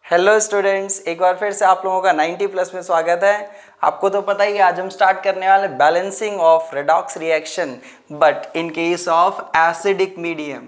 Hello students, एक बार फिर से आप लोगों का 90 प्लस में स्वागत है। आपको तो पता ही है, आज हम स्टार्ट करने वाले balancing of redox reaction but in case of acidic medium.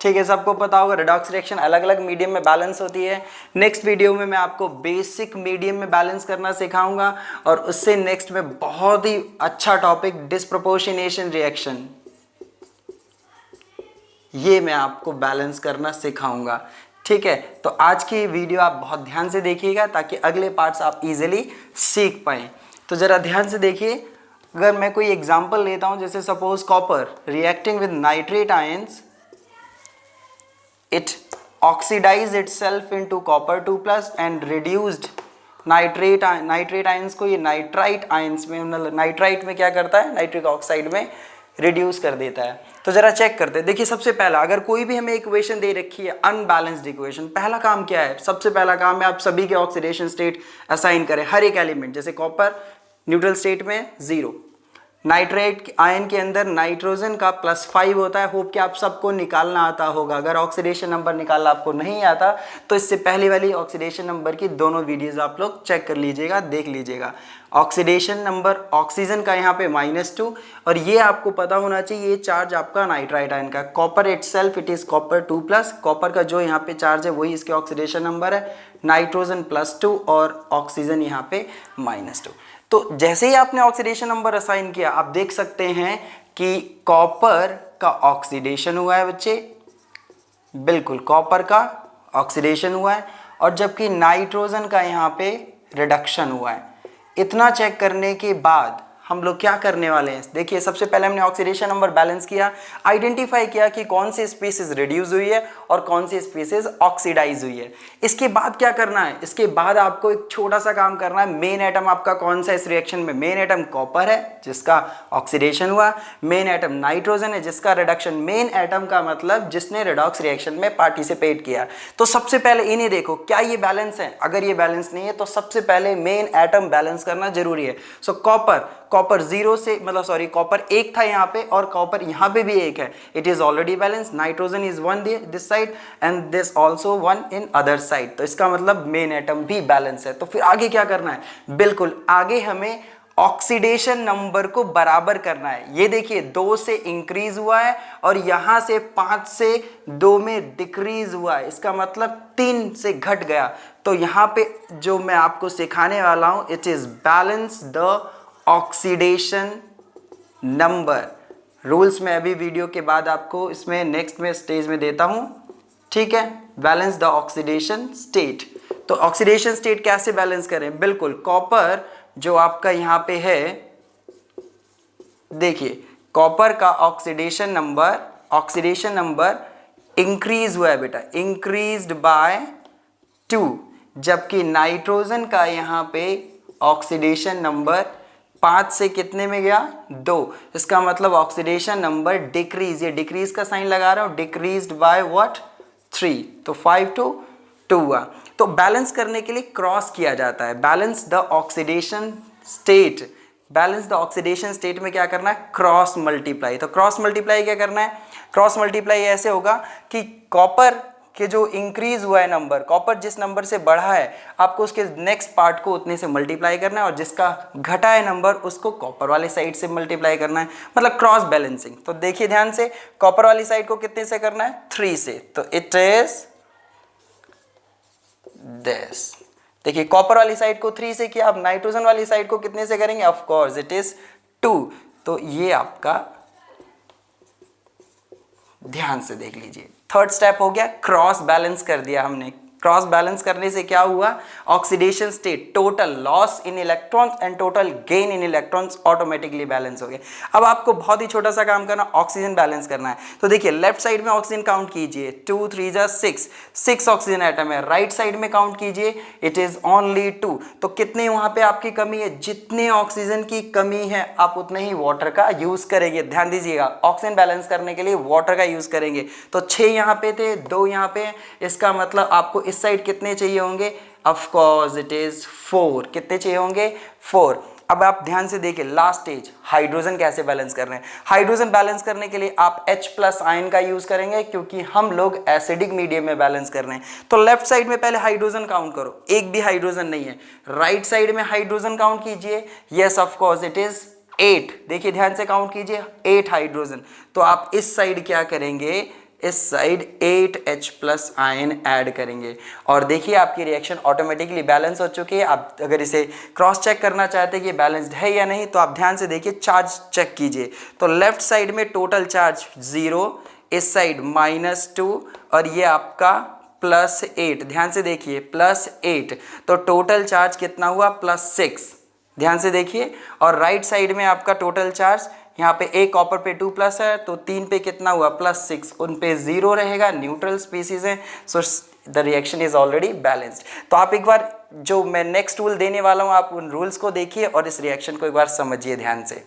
ठीक है, सबको पता होगा रेडॉक्स रिएक्शन अलग अलग मीडियम में बैलेंस होती है। नेक्स्ट वीडियो में मैं आपको बेसिक मीडियम में बैलेंस करना सिखाऊंगा और उससे नेक्स्ट में बहुत ही अच्छा टॉपिक डिस्प्रोपोर्शनेशन रिएक्शन, ये मैं आपको बैलेंस करना सिखाऊंगा। ठीक है, तो आज की वीडियो आप बहुत ध्यान से देखिएगा ताकि अगले पार्ट्स आप इजीली सीख पाएं। तो जरा ध्यान से देखिए, अगर मैं कोई एग्जांपल लेता हूं, जैसे suppose copper reacting with nitrate ions, it oxidise itself into copper 2+ and reduced nitrate ions को ये नाइट्राइट आयंस में, नाइट्राइट में क्या करता है, नाइट्रिक ऑक्साइड में रिड्यूस कर देता है। तो जरा चेक करते हैं। देखिए, सबसे पहला अगर कोई भी हमें इक्वेशन दे रखी है अनबैलेंस्ड इक्वेशन, पहला काम क्या है, सबसे पहला काम है आप सभी के ऑक्सीडेशन स्टेट असाइन करें हर एक एलिमेंट। जैसे कॉपर न्यूट्रल स्टेट में 0, नाइट्रेट आयन के अंदर नाइट्रोजन का +5 होता है। होप कि आप सबको निकालना आता होगा। अगर ऑक्सीडेशन नंबर निकालना आपको नहीं आता तो इससे पहले वाली ऑक्सीडेशन नंबर की दोनों वीडियोस आप लोग चेक कर लीजिएगा, देख लीजिएगा। ऑक्सीडेशन नंबर ऑक्सीजन का यहाँ पे -2, और ये आपको पता होना चाहिए, ये चार्ज आपका नाइट्राइट आयन का। Copper itself it is copper 2+, copper का जो यहाँ पे चार्ज है वही इसके ऑक्सीडेशन नंबर है, नाइट्रोजन +2 और ऑक्सीजन यहाँ पे -2। तो जैसे ही आपने ऑक्सीडेशन नंबर असाइन किया, आप देख सकते हैं कि कॉपर का ऑक्सीडेशन हुआ है बच्चे, बिल्कुल कॉपर का ऑक्सीडेशन हुआ है, और जबकि नाइट्रोजन का यहाँ पे रिडक्शन हुआ है। इतना चेक करने के बाद हम लोग क्या करने वाले हैं, देखिए सबसे पहले हमने ऑक्सीडेशन नंबर बैलेंस किया, आइडेंटिफाई किया कि कौन सी स्पीसीज रिड्यूस हुई है और कौन सी स्पीसीज ऑक्सीडाइज हुई है। इसके बाद क्या करना है, इसके बाद आपको एक छोटा सा काम करना है। मेन एटम आपका कौन सा इस रिएक्शन में, मेन एटम कॉपर है जिसका ऑक्सीडेशन हुआ, मेन एटम नाइट्रोजन है जिसका रिडक्शन। मेन एटम का मतलब जिसने रेडॉक्स रिएक्शन में पार्टिसिपेट किया। तो सबसे पहले इन्हें देखो, क्या ये बैलेंस है। अगर ये बैलेंस नहीं है तो सबसे पहले मेन एटम बैलेंस करना जरूरी है। सो कॉपर 0 से, मतलब सॉरी, कॉपर 1 था यहाँ पे और कॉपर यहाँ पे भी 1 है। It is already balance. Nitrogen is 1 this side and this also 1 in other side. तो इसका मतलब मेन एटम भी बैलेंस है। तो फिर आगे क्या करना है, बिल्कुल आगे हमें ऑक्सीडेशन नंबर को बराबर करना है। ये देखिए 2 से इंक्रीज हुआ है और यहां से 5 से 2 में डिक्रीज हुआ है, इसका मतलब 3 से घट गया। तो यहां पे जो मैं आपको सिखाने वाला हूं, it is balance the oxidation number. Rules में अभी वीडियो के बाद आपको इसमें नेक्स्ट में स्टेज में देता हूं। ठीक है, बैलेंस द ऑक्सीडेशन स्टेट। तो ऑक्सीडेशन स्टेट कैसे बैलेंस करें, बिल्कुल कॉपर जो आपका यहां पे है, देखिए कॉपर का ऑक्सीडेशन नंबर इंक्रीज हुआ है बेटा, इंक्रीज्ड बाय 2, जबकि नाइट्रोजन का यहां पे ऑक्सीडेशन नंबर 5 से कितने में गया, 2। इसका मतलब ऑक्सीडेशन नंबर डिक्रीज, ये डिक्रीज का साइन लगा रहा हूं, डिक्रीज्ड बाय व्हाट, 3। तो 5 to 2 हुआ। तो बैलेंस करने के लिए क्रॉस किया जाता है, balance the oxidation state. Balance the oxidation state में क्या करना है, क्रॉस मल्टीप्लाई। तो क्रॉस मल्टीप्लाई क्या करना है, क्रॉस मल्टीप्लाई ऐसे होगा कि कॉपर कि जो इंक्रीज हुआ है नंबर, कॉपर जिस नंबर से बढ़ा है, आपको उसके नेक्स्ट पार्ट को उतने से मल्टीप्लाई करना है, और जिसका घटा है नंबर उसको कॉपर वाली साइड से मल्टीप्लाई करना है, मतलब क्रॉस बैलेंसिंग। तो देखिए ध्यान से, कॉपर वाली साइड को कितने से करना है, 3 से। तो इट इज दिस। देखिए कॉपर वाली साइड को 3 से किया, अब नाइट्रोजन वाली साइड को कितने से करेंगे, ऑफ कोर्स इट इज 2। तो ये आपका ध्यान से देख लीजिए, थर्ड स्टेप हो गया, क्रॉस बैलेंस कर दिया हमने। क्रॉस बैलेंस करने से क्या हुआ, oxidation state, total loss in electrons and total gain in electrons automatically balance हो गए। अब आपको बहुत ही छोटा सा काम करना, ऑक्सीजन बैलेंस करना है। तो देखिए लेफ्ट साइड में ऑक्सीजन काउंट कीजिए, 2 3 जा 6 ऑक्सीजन एटम है। राइट साइड में काउंट कीजिए, इट इज ओनली 2। तो कितने वहां पे आपकी कमी है, जितने ऑक्सीजन की कमी है आप उतने ही वाटर का यूज करेंगे। ध्यान दीजिएगा, ऑक्सीजन बैलेंस करने के लिए वाटर का यूज करेंगे। तो 6 यहाँ पे थे, 2 यहाँ पे, इसका मतलब आपको इस साइड कितने चाहिए होंगे, ऑफ कोर्स इट इज 4। कितने चाहिए होंगे, 4। अब आप ध्यान से देखिए लास्ट स्टेज, हाइड्रोजन कैसे बैलेंस कर रहे हैं। हाइड्रोजन बैलेंस करने के लिए आप H+ आयन का यूज करेंगे, क्योंकि हम लोग एसिडिक मीडियम में बैलेंस कर रहे हैं। तो लेफ्ट साइड में पहले हाइड्रोजन काउंट करो, एक भी हाइड्रोजन नहीं है। राइट साइड में हाइड्रोजन काउंट कीजिए, yes of course it is 8। देखिए ध्यान से काउंट कीजिए, 8 हाइड्रोजन। तो आप इस साइड क्या करेंगे, इस साइड 8H+ आयन ऐड करेंगे और देखिए आपकी रिएक्शन ऑटोमेटिकली बैलेंस हो चुकी है। आप अगर इसे क्रॉस चेक करना चाहते हैं कि बैलेंस्ड है या नहीं, तो आप ध्यान से देखिए, चार्ज चेक कीजिए। तो लेफ्ट साइड में टोटल चार्ज 0, इस साइड -2 और ये आपका +8। ध्यान से देखिए +8, तो टोटल चार्ज कितना हुआ, +6। ध्यान से देखिए। और राइट साइड में आपका टोटल चार्ज, यहाँ पे एक कॉपर पे 2+ है, तो 3 पे कितना हुआ, +6, उन पे 0 रहेगा, न्यूट्रल स्पीसीज है, so the reaction is already balanced. तो आप एक बार जो मैं नेक्स्ट रूल देने वाला हूँ, आप उन रूल्स को देखिए और इस रिएक्शन को एक बार समझिए ध्यान से।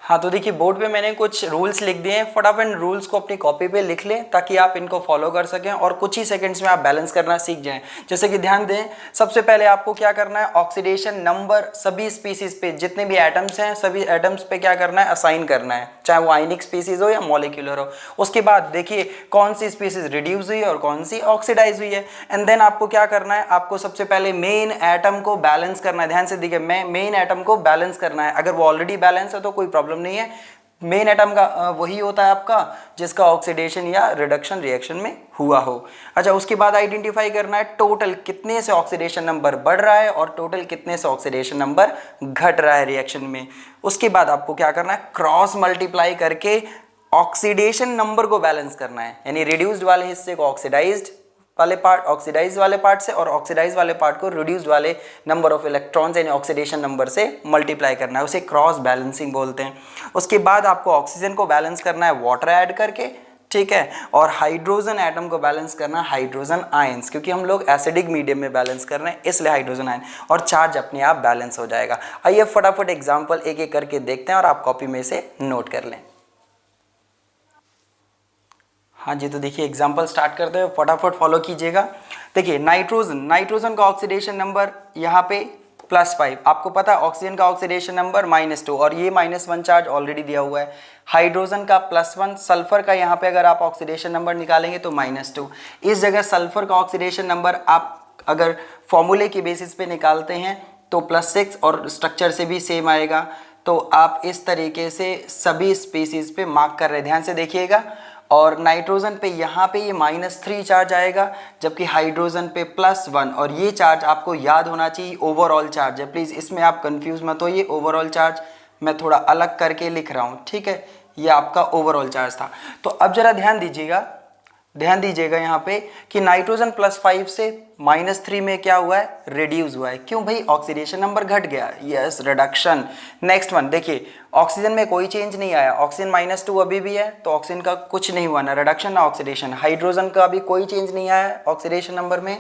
हाँ, तो देखिए बोर्ड पे मैंने कुछ रूल्स लिख दिए हैं, फटाफट रूल्स को अपनी कॉपी पे लिख लें ताकि आप इनको फॉलो कर सकें और कुछ ही सेकंड्स में आप बैलेंस करना सीख जाएं। जैसे कि ध्यान दें, सबसे पहले आपको क्या करना है, ऑक्सीडेशन नंबर सभी स्पीसीज पे, जितने भी एटम्स हैं सभी एटम्स पे क्या करना है, असाइन करना है, चाहे वो आयनिक स्पीसीज हो या मॉलिक्यूलर हो। उसके बाद देखिए कौन सी स्पीसीज रिड्यूस हुई है और कौन सी ऑक्सीडाइज हुई है। एंड देन आपको क्या करना है, आपको सबसे पहले मेन एटम को बैलेंस करना है। ध्यान से देखिए, मेन एटम को बैलेंस करना है। अगर वो ऑलरेडी बैलेंस है तो कोई प्रॉब्लम नहीं है। मेन एटम का वही होता है आपका जिसका ऑक्सीडेशन या रिडक्शन रिएक्शन में हुआ हो। अच्छा, उसके बाद आइडेंटिफाई करना है टोटल कितने से ऑक्सीडेशन नंबर बढ़ रहा है और टोटल कितने से ऑक्सीडेशन नंबर घट रहा है रिएक्शन में। उसके बाद आपको क्या करना है, क्रॉस मल्टीप्लाई करके ऑक्सीडेशन नंबर को बैलेंस करना है, यानी रिड्यूस्ड वाले हिस्से को ऑक्सीडाइज्ड वाले पार्ट, ऑक्सीडाइज वाले पार्ट से, और ऑक्सीडाइज वाले पार्ट को रिड्यूस्ड वाले नंबर ऑफ इलेक्ट्रॉन्स यानी ऑक्सीडेशन नंबर से मल्टीप्लाई करना है, उसे क्रॉस बैलेंसिंग बोलते हैं। उसके बाद आपको ऑक्सीजन को बैलेंस करना है वाटर ऐड करके, ठीक है, और हाइड्रोजन एटम को बैलेंस करना है हाइड्रोजन आयंस, क्योंकि हम लोग एसिडिक मीडियम में बैलेंस कर रहे हैं इसलिए हाइड्रोजन आयन, और चार्ज अपने आप बैलेंस हो जाएगा। आइए फटाफट एग्जाम्पल एक एक करके देखते हैं और आप कॉपी में से नोट कर लें। हाँ जी, तो देखिए एग्जाम्पल स्टार्ट करते हैं, फटाफट फॉलो कीजिएगा। देखिए नाइट्रोजन का ऑक्सीडेशन नंबर यहाँ पे +5, आपको पता है ऑक्सीजन का ऑक्सीडेशन नंबर -2 और ये -1 चार्ज ऑलरेडी दिया हुआ है। हाइड्रोजन का +1, सल्फर का यहाँ पे अगर आप ऑक्सीडेशन नंबर निकालेंगे तो -2। इस जगह सल्फर का ऑक्सीडेशन नंबर आप अगर फॉर्मूले के बेसिस पे निकालते हैं तो +6 और स्ट्रक्चर से भी सेम आएगा। तो आप इस तरीके से सभी स्पीसीज पे मार्क कर रहे हैं, ध्यान से देखिएगा। और नाइट्रोजन पे यहाँ पे ये -3 चार्ज आएगा, जबकि हाइड्रोजन पे +1, और ये चार्ज आपको याद होना चाहिए ओवरऑल चार्ज है, प्लीज़ इसमें आप कंफ्यूज मत होइए। ओवरऑल चार्ज मैं थोड़ा अलग करके लिख रहा हूँ, ठीक है, ये आपका ओवरऑल चार्ज था। तो अब जरा ध्यान दीजिएगा यहाँ पे कि नाइट्रोजन +5 से -3 में क्या हुआ है, रिड्यूस हुआ है। क्यों भाई, ऑक्सीडेशन नंबर घट गया, यस, रिडक्शन। नेक्स्ट वन देखिए, ऑक्सीजन में कोई चेंज नहीं आया, ऑक्सीजन -2 अभी भी है, तो ऑक्सीजन का कुछ नहीं हुआ, ना रिडक्शन ना ऑक्सीडेशन। हाइड्रोजन का भी कोई चेंज नहीं आया ऑक्सीडेशन नंबर में,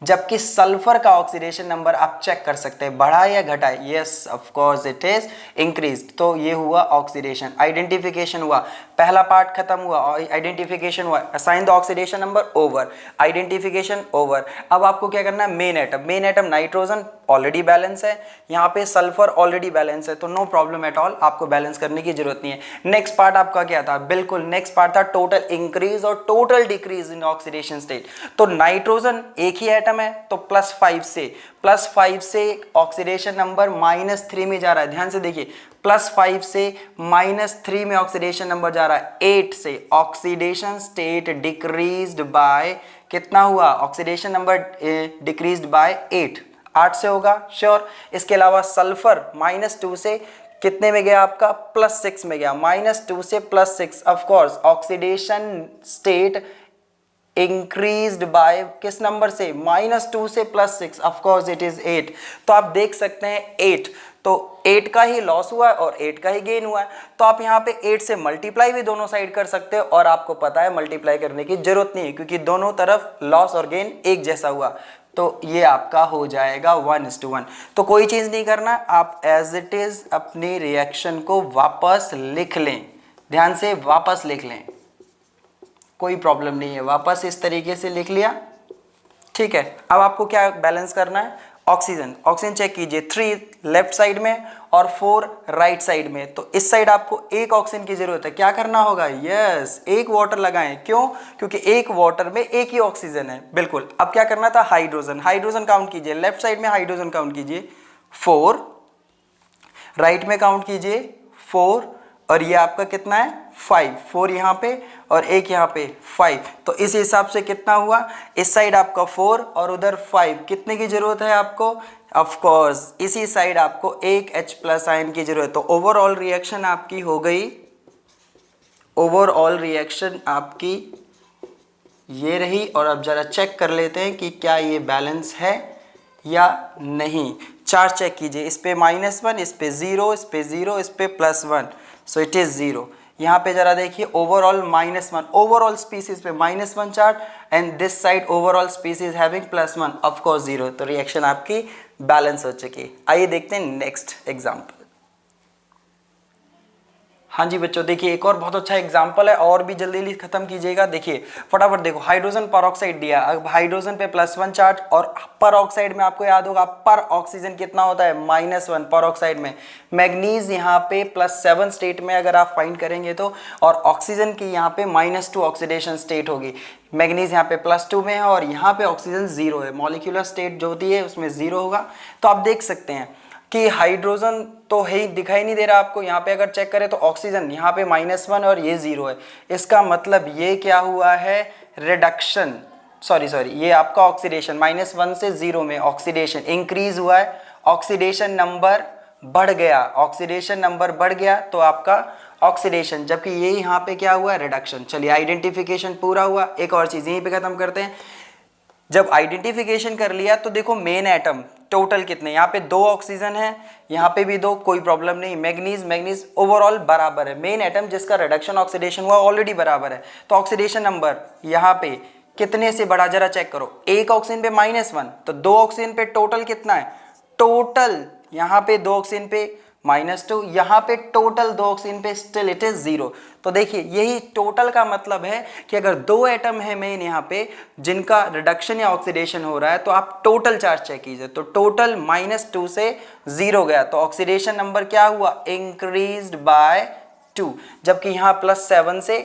जबकि सल्फर का ऑक्सीडेशन नंबर आप चेक कर सकते हैं, बढ़ा या घटा, yes of course it is increased. तो ये हुआ ऑक्सीडेशन, आइडेंटिफिकेशन हुआ, पहला पार्ट खत्म हुआ, आइडेंटिफिकेशन हुआ, assign the oxidation number over, identification over. अब आपको क्या करना है, main atom nitrogen already balance है, यहाँ पे सल्फर ऑलरेडी बैलेंस है, तो नो प्रॉब्लम एट ऑल, आपको बैलेंस करने की जरूरत नहीं है। नेक्स्ट पार्ट आपका क्या था, बिल्कुल नेक्स्ट पार्ट था टोटल इंक्रीज और total decrease in oxidation state. तो नाइट्रोजन एक ही एटम है, तो +5 से ऑक्सीडेशन नंबर -3 में जा रहा है। ध्यान से देखिए, +5 से -3 में ऑक्सीडेशन नंबर जा रहा है। 8 से ऑक्सीडेशन स्टेट डिक्रीज्ड बाय कितना हुआ, ऑक्सीडेशन नंबर डिक्रीज्ड बाय 8 से होगा श्योर। इसके अलावा सल्फर -2 से कितने में गया आपका, +6 में गया, -2 से +6, of course oxidation state increased by किस नंबर से, -2 से +6, ऑफ कोर्स इट इज 8। तो आप देख सकते हैं 8, तो 8 का ही लॉस हुआ है और 8 का ही गेन हुआ है। तो आप यहाँ पे 8 से मल्टीप्लाई भी दोनों साइड कर सकते हो, और आपको पता है मल्टीप्लाई करने की जरूरत नहीं है क्योंकि दोनों तरफ लॉस और गेन एक जैसा हुआ। तो ये आपका हो जाएगा 1:1। तो कोई चीज़ नहीं करना, आप एज इट इज अपनी रिएक्शन को वापस लिख लें, ध्यान से वापस लिख लें, कोई प्रॉब्लम नहीं है, वापस इस तरीके से लिख लिया, ठीक है। अब आपको क्या बैलेंस करना है, ऑक्सीजन, ऑक्सीजन चेक कीजिए 3 लेफ्ट साइड में और 4 राइट साइड में। तो इस साइड आपको एक ऑक्सीजन की जरूरत है, क्या करना होगा, यस एक वाटर लगाएं। क्यों, क्योंकि एक वाटर में एक ही ऑक्सीजन है, बिल्कुल। अब क्या करना था, हाइड्रोजन, हाइड्रोजन काउंट कीजिए, लेफ्ट साइड में हाइड्रोजन काउंट कीजिए 4, राइट में काउंट कीजिए 4, और ये आपका कितना है 5, 4 यहाँ पे और एक यहाँ पे 5। तो इस हिसाब से कितना हुआ, इस साइड आपका 4 और उधर 5, कितने की जरूरत है आपको, ऑफ कोर्स इसी साइड आपको एक H+ आयन की जरूरत है। तो ओवरऑल रिएक्शन आपकी हो गई, ओवरऑल रिएक्शन आपकी ये रही। और अब जरा चेक कर लेते हैं कि क्या ये बैलेंस है या नहीं। चार्ज चेक कीजिए, इस पे -1, इस पे 0, इस पे 0, इस पे +1, सो इट इज 0। यहाँ पे जरा देखिए ओवरऑल -1, ओवरऑल स्पीसीज पे -1 charge and this side overall species having +1, of course 0। तो रिएक्शन आपकी बैलेंस हो चुकी। आइए देखते हैं नेक्स्ट एग्जांपल। हाँ जी बच्चों, देखिए एक और बहुत अच्छा एग्जाम्पल है, और भी जल्दी खत्म कीजिएगा। देखिए फटाफट देखो, हाइड्रोजन पर ऑक्साइड दिया, अब हाइड्रोजन पे +1 चार्ज, और पर ऑक्साइड में आपको याद होगा पर ऑक्सीजन कितना होता है, -1 पर ऑक्साइड में। मैग्नीज यहाँ पे +7 स्टेट में अगर आप फाइंड करेंगे तो, और ऑक्सीजन की यहाँ पे -2 ऑक्सीडेशन स्टेट होगी। मैग्नीज यहाँ पे +2 में है और यहाँ पे ऑक्सीजन 0 है, मॉलिक्यूलर स्टेट जो होती है उसमें 0 होगा। तो आप देख सकते हैं कि हाइड्रोजन तो है ही, दिखाई नहीं दे रहा आपको। यहाँ पे अगर चेक करें तो ऑक्सीजन यहाँ पे -1 और ये 0 है। इसका मतलब ये क्या हुआ है, रिडक्शन, सॉरी ये आपका ऑक्सीडेशन, -1 से 0 में ऑक्सीडेशन इंक्रीज हुआ है, ऑक्सीडेशन नंबर बढ़ गया, ऑक्सीडेशन नंबर बढ़ गया तो आपका ऑक्सीडेशन, जबकि ये यहाँ पे क्या हुआ, रिडक्शन। चलिए आइडेंटिफिकेशन पूरा हुआ। एक और चीज़ यहीं पे खत्म करते हैं। जब आइडेंटिफिकेशन कर लिया तो देखो मेन एटम टोटल कितने, यहाँ पे 2 ऑक्सीजन है, यहाँ पे भी 2, कोई प्रॉब्लम नहीं। मैग्नीज ओवरऑल बराबर है, मेन एटम जिसका रिडक्शन ऑक्सीडेशन हुआ ऑलरेडी बराबर है। तो ऑक्सीडेशन नंबर यहाँ पे कितने से बढ़ा, जरा चेक करो, एक ऑक्सीजन पे -1, तो 2 ऑक्सीजन पे टोटल कितना है, टोटल यहाँ पे 2 ऑक्सीजन पे -2, यहाँ पे टोटल 2 ऑक्सीजन पे स्टिल इट इज 0। तो देखिए यही टोटल का मतलब है कि अगर 2 एटम है मेन यहाँ पे जिनका रिडक्शन या ऑक्सीडेशन हो रहा है, तो आप टोटल चार्ज चेक कीजिए, तो टोटल -2 से 0 गया, तो ऑक्सीडेशन नंबर क्या हुआ, इंक्रीज्ड बाय 2। जबकि यहाँ +7 से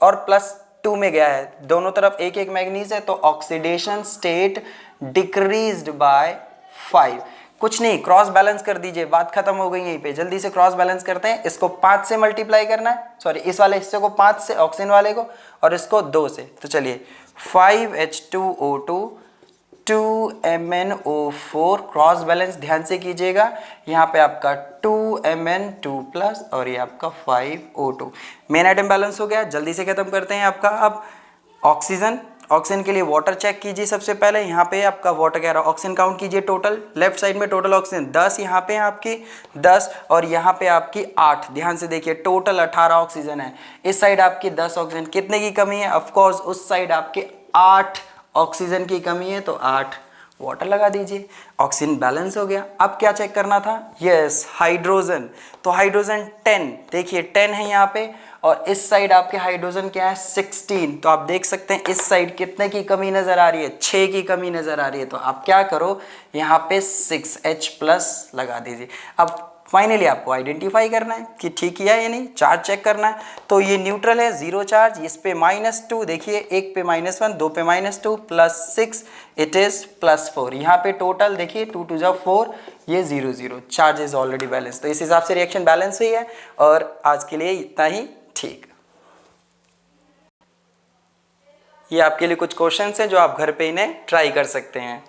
और +2 में गया है, दोनों तरफ एक एक मैग्नीज है, तो ऑक्सीडेशन स्टेट डिक्रीज्ड बाय 5। कुछ नहीं, क्रॉस बैलेंस कर दीजिए, बात खत्म हो गई यहीं पे। जल्दी से क्रॉस बैलेंस करते हैं। इसको 5 से मल्टीप्लाई करना है, सॉरी इस वाले हिस्से को 5 से, ऑक्सीजन वाले को, और इसको 2 से। तो चलिए 5H2O2 2MnO4, क्रॉस बैलेंस ध्यान से कीजिएगा। यहाँ पे आपका 2Mn2+ और ये आपका 5O2। मेन आइटम बैलेंस हो गया। जल्दी से खत्म करते हैं आपका। अब ऑक्सीजन, ऑक्सीजन के लिए वाटर चेक कीजिए सबसे पहले। यहाँ पे आपका वाटर कह रहा है, ऑक्सीजन काउंट कीजिए टोटल। लेफ्ट साइड में टोटल ऑक्सीजन 10, यहाँ पे आपकी 10 और यहाँ पे आपकी 8। ध्यान से देखिए टोटल 18 ऑक्सीजन है। इस साइड आपकी 10 ऑक्सीजन, कितने की कमी है, ऑफकोर्स उस साइड आपके 8 ऑक्सीजन की कमी है, तो 8 वाटर लगा दीजिए। ऑक्सीजन बैलेंस हो गया। अब क्या चेक करना था, यस हाइड्रोजन। तो हाइड्रोजन 10, देखिए 10 है यहाँ पे, और इस साइड आपके हाइड्रोजन क्या है 16। तो आप देख सकते हैं इस साइड कितने की कमी नजर आ रही है, 6 की कमी नजर आ रही है। तो आप क्या करो, यहाँ पे 6H+ लगा दीजिए। अब फाइनली आपको आइडेंटिफाई करना है कि ठीक किया या नहीं, चार्ज चेक करना है। तो ये न्यूट्रल है, 0 चार्ज, इस पे -2, देखिए एक पे -1, 2 पे -2, +6 इट इज +4। यहाँ पे टोटल देखिए 2 2 जा 4, ये 0 0, चार्ज इज ऑलरेडी बैलेंस। तो इस हिसाब से रिएक्शन बैलेंस हुई है। और आज के लिए इतना ही, ठीक। ये आपके लिए कुछ क्वेश्चंस हैं जो आप घर पे इन्हें ट्राई कर सकते हैं।